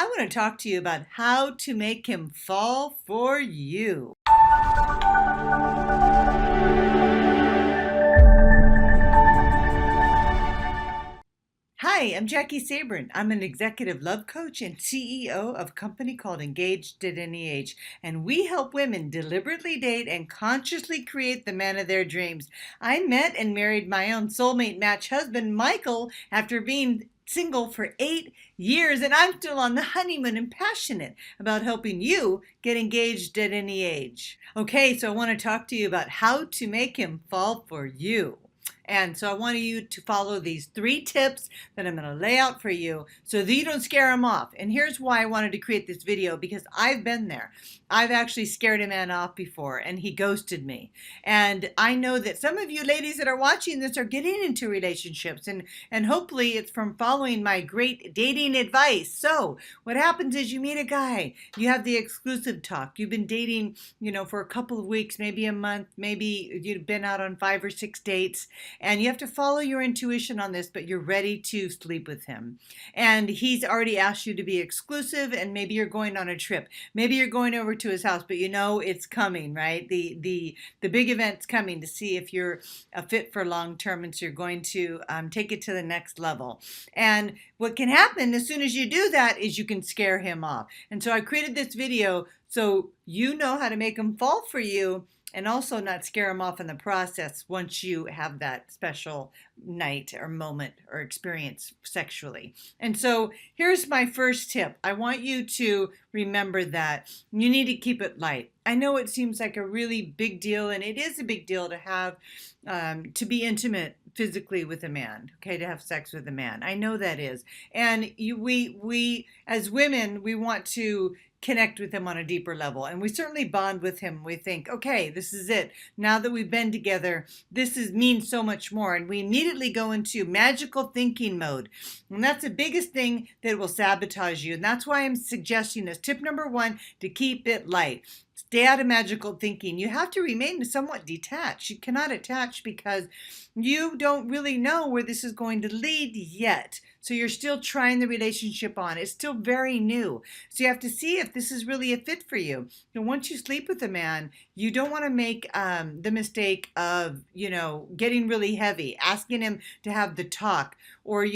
I want to talk to you about how to make him fall for you. Hi, I'm Jaki Sabourin. I'm an executive love coach and CEO of a company called Engaged at Any Age, and we help women deliberately date and consciously create the man of their dreams. I met and married my own soulmate match husband, Michael, after being single for 8 years, and I'm still on the honeymoon and passionate about helping you get engaged at any age. Okay, so I want to talk to you about how to make him fall for you. And so I want you to follow these 3 tips that I'm going to lay out for you so that you don't scare him off. And here's why I wanted to create this video, because I've been there. I've actually scared a man off before and he ghosted me. And I know that some of you ladies that are watching this are getting into relationships, and hopefully it's from following my great dating advice. So what happens is you meet a guy, you have the exclusive talk. You've been dating, for a couple of weeks, maybe a month, maybe you've been out on 5 or 6 dates. And you have to follow your intuition on this, but you're ready to sleep with him. And he's already asked you to be exclusive, and maybe you're going on a trip. Maybe you're going over to his house, but you know it's coming, right? The big event's coming to see if you're a fit for long term, and so you're going to take it to the next level. And what can happen as soon as you do that is you can scare him off. And so I created this video so you know how to make him fall for you, and also not scare them off in the process once you have that special night or moment or experience sexually. And so here's my first tip. I want you to remember that you need to keep it light. I know it seems like a really big deal, and it is a big deal to have, to be intimate physically with a man, okay, to have sex with a man. I know that is. And we as women, we want to connect with him on a deeper level, and we certainly bond with him. We think, okay, this is it. Now that we've been together, means so much more, and we immediately go into magical thinking mode, and that's the biggest thing that will sabotage you. And that's why I'm suggesting this tip number 1, to keep it light. Stay out of magical thinking. You have to remain somewhat detached. You cannot attach because you don't really know where this is going to lead yet. So you're still trying the relationship on. It's still very new. So you have to see if this is really a fit for you. And once you sleep with a man, you don't want to make the mistake of, getting really heavy, asking him to have the talk, or,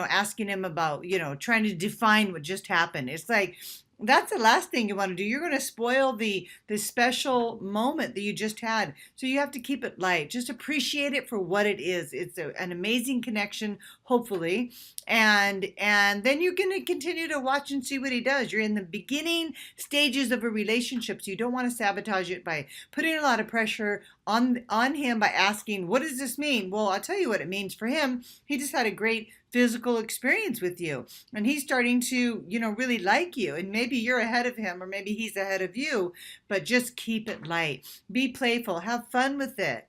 asking him about, trying to define what just happened. It's like, that's the last thing you want to do. You're going to spoil the special moment that you just had. So you have to keep it light. Just appreciate it for what it is. It's an amazing connection, hopefully. And then you're going to continue to watch and see what he does. You're in the beginning stages of a relationship, so you don't want to sabotage it by putting a lot of pressure on him by asking, what does this mean? Well, I'll tell you what it means for him. He just had a great physical experience with you, and he's starting to, really like you, and maybe you're ahead of him, or maybe he's ahead of you, but just keep it light. Be playful, have fun with it,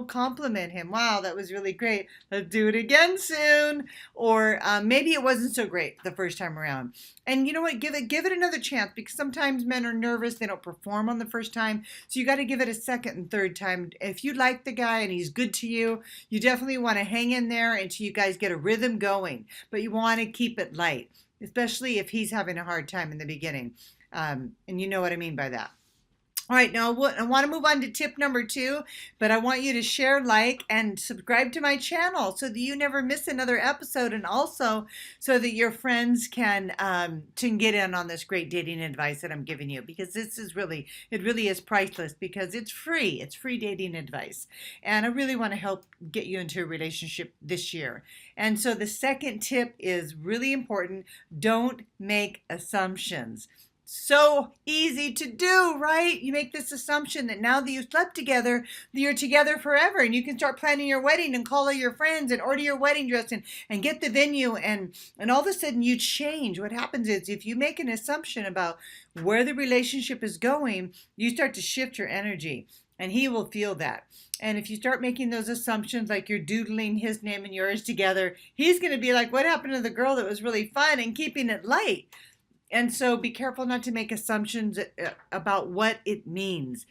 compliment him. Wow, that was really great. Let's do it again soon. Or maybe it wasn't so great the first time around. And you know what? Give it another chance, because sometimes men are nervous. They don't perform on the first time. So you got to give it a second and third time. If you like the guy and he's good to you, you definitely want to hang in there until you guys get a rhythm going. But you want to keep it light, especially if he's having a hard time in the beginning. And you know what I mean by that. All right, now I want to move on to tip number 2, but I want you to share, like, and subscribe to my channel so that you never miss another episode, and also so that your friends can get in on this great dating advice that I'm giving you, because this is really is priceless, because it's free. It's free dating advice, and I really want to help get you into a relationship this year. And so the second tip is really important. Don't make assumptions. So easy to do, right? You make this assumption that now that you slept together, that you're together forever, and you can start planning your wedding and call all your friends and order your wedding dress and get the venue, and all of a sudden you change. What happens is, if you make an assumption about where the relationship is going, you start to shift your energy, and he will feel that. And if you start making those assumptions, like you're doodling his name and yours together, he's going to be like, what happened to the girl that was really fun, and keeping it light. And so be careful not to make assumptions about what it means.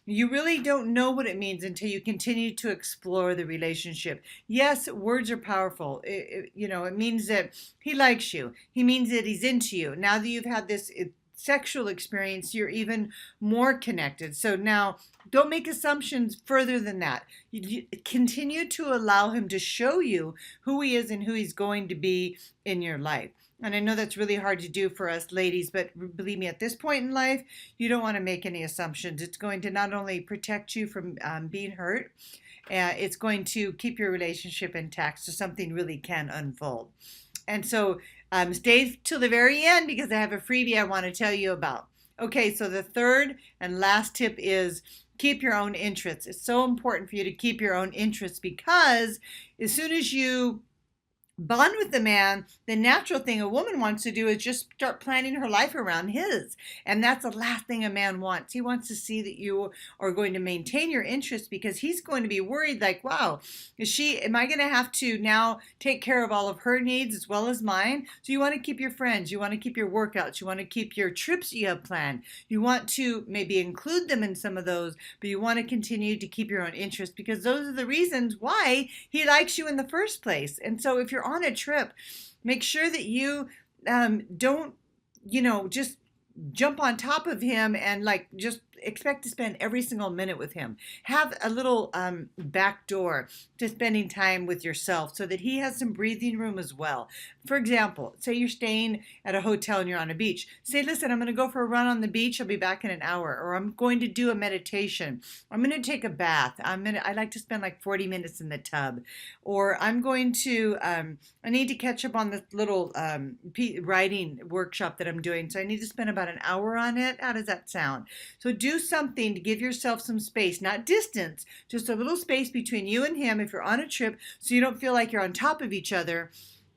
You really don't know what it means until you continue to explore the relationship. Yes, words are powerful. It means that he likes you. He means that he's into you. Now that you've had this sexual experience, you're even more connected. So now don't make assumptions further than that. You continue to allow him to show you who he is and who he's going to be in your life. And I know that's really hard to do for us ladies, but believe me, at this point in life, you don't want to make any assumptions. It's going to not only protect you from being hurt, it's going to keep your relationship intact so something really can unfold. And so stay till the very end because I have a freebie I want to tell you about. Okay, so the third and last tip is keep your own interests. It's so important for you to keep your own interests because as soon as you bond with the man, the natural thing a woman wants to do is just start planning her life around his. And that's the last thing a man wants. He wants to see that you are going to maintain your interest because he's going to be worried like, wow, am I going to have to now take care of all of her needs as well as mine? So you want to keep your friends, you want to keep your workouts, you want to keep your trips you have planned. You want to maybe include them in some of those, but you want to continue to keep your own interest because those are the reasons why he likes you in the first place. And so if you're on a trip, make sure that you don't, just jump on top of him and just expect to spend every single minute with him. Have a little back door to spending time with yourself so that he has some breathing room as well. For example, say you're staying at a hotel and you're on a beach. Say, listen, I'm going to go for a run on the beach. I'll be back in an hour. Or I'm going to do a meditation. I'm going to take a bath. I like to spend like 40 minutes in the tub. Or I'm going to, I need to catch up on this little writing workshop that I'm doing. So I need to spend about an hour on it. How does that sound? So do something to give yourself some space, not distance, just a little space between you and him if you're on a trip so you don't feel like you're on top of each other.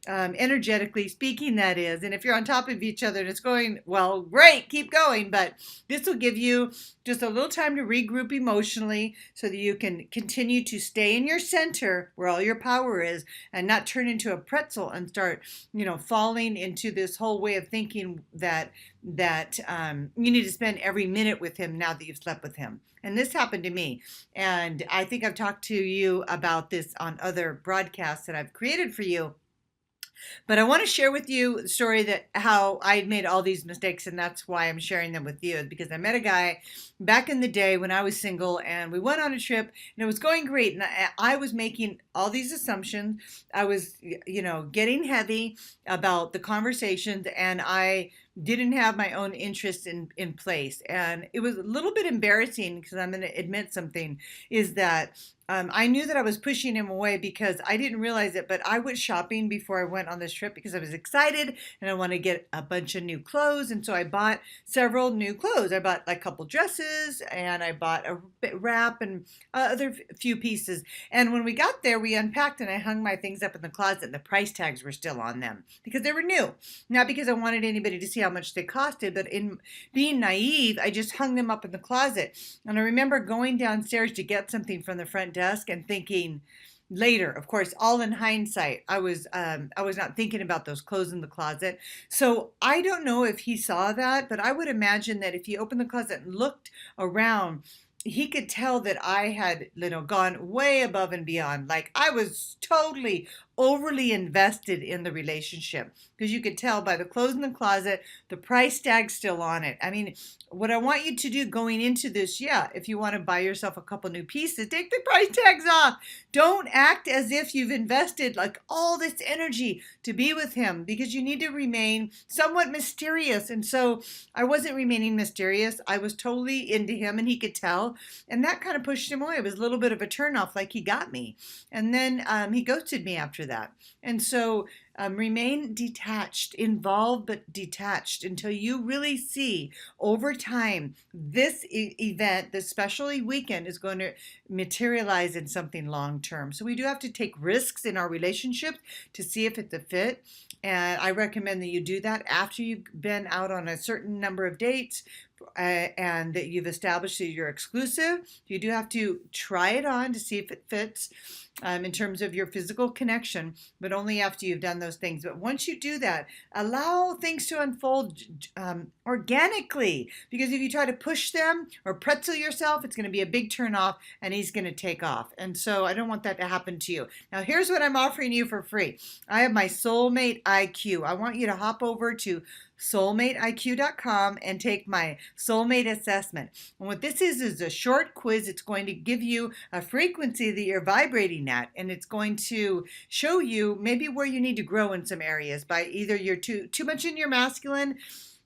Energetically speaking, that is. And if you're on top of each other and it's going, well, great, keep going. But this will give you just a little time to regroup emotionally so that you can continue to stay in your center where all your power is and not turn into a pretzel and start, falling into this whole way of thinking that you need to spend every minute with him now that you've slept with him. And this happened to me. And I think I've talked to you about this on other broadcasts that I've created for you. But I want to share with you the story that how I made all these mistakes, and that's why I'm sharing them with you, because I met a guy back in the day when I was single, and we went on a trip, and it was going great, and I was making all these assumptions. I was, getting heavy about the conversations, and I didn't have my own interests in place. And it was a little bit embarrassing because I'm going to admit something, is that I knew that I was pushing him away because I didn't realize it, but I went shopping before I went on this trip because I was excited and I wanted to get a bunch of new clothes. And so I bought several new clothes. I bought like a couple dresses and I bought a wrap and other few pieces. And when we got there, we unpacked and I hung my things up in the closet and the price tags were still on them because they were new. Not because I wanted anybody to see how much they costed, but in being naive, I just hung them up in the closet. And I remember going downstairs to get something from the front desk and thinking later, of course, all in hindsight, I was not thinking about those clothes in the closet. So I don't know if he saw that, but I would imagine that if he opened the closet and looked around, he could tell that I had, gone way above and beyond. Like I was totally overly invested in the relationship because you could tell by the clothes in the closet, the price tag still on it. I mean, what I want you to do going into this, if you want to buy yourself a couple new pieces, take the price tags off. Don't act as if you've invested like all this energy to be with him because you need to remain somewhat mysterious. And so I wasn't remaining mysterious. I was totally into him and he could tell. And that kind of pushed him away. It was a little bit of a turnoff, like he got me. And then he ghosted me after that. And so remain detached, involved but detached until you really see over time this event, this special weekend is going to materialize in something long term. So we do have to take risks in our relationships to see if it's a fit. And I recommend that you do that after you've been out on a certain number of dates and that you've established that you're exclusive. You do have to try it on to see if it fits in terms of your physical connection, but only after you've done those things. But once you do that, allow things to unfold organically, because if you try to push them or pretzel yourself, it's going to be a big turn off and he's going to take off. And so I don't want that to happen to you. Now, here's what I'm offering you for free. I have my Soulmate IQ. I want you to hop over to soulmateiq.com and take my soulmate assessment. And what this is a short quiz. It's going to give you a frequency that you're vibrating at, and it's going to show you maybe where you need to grow in some areas by either you're too much in your masculine,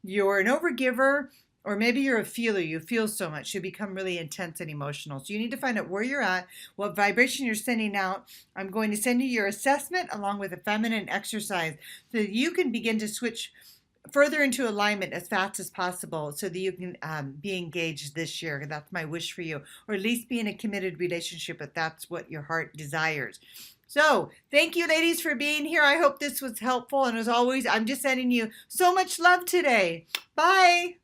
you're an overgiver, or maybe you're a feeler. You feel so much, you become really intense and emotional. So you need to find out where you're at, what vibration you're sending out. I'm going to send you your assessment along with a feminine exercise so that you can begin to switch further into alignment as fast as possible so that you can be engaged this year. That's my wish for you, or at least be in a committed relationship if that's what your heart desires. So thank you, ladies, for being here. I hope this was helpful. And as always, I'm just sending you so much love today. Bye.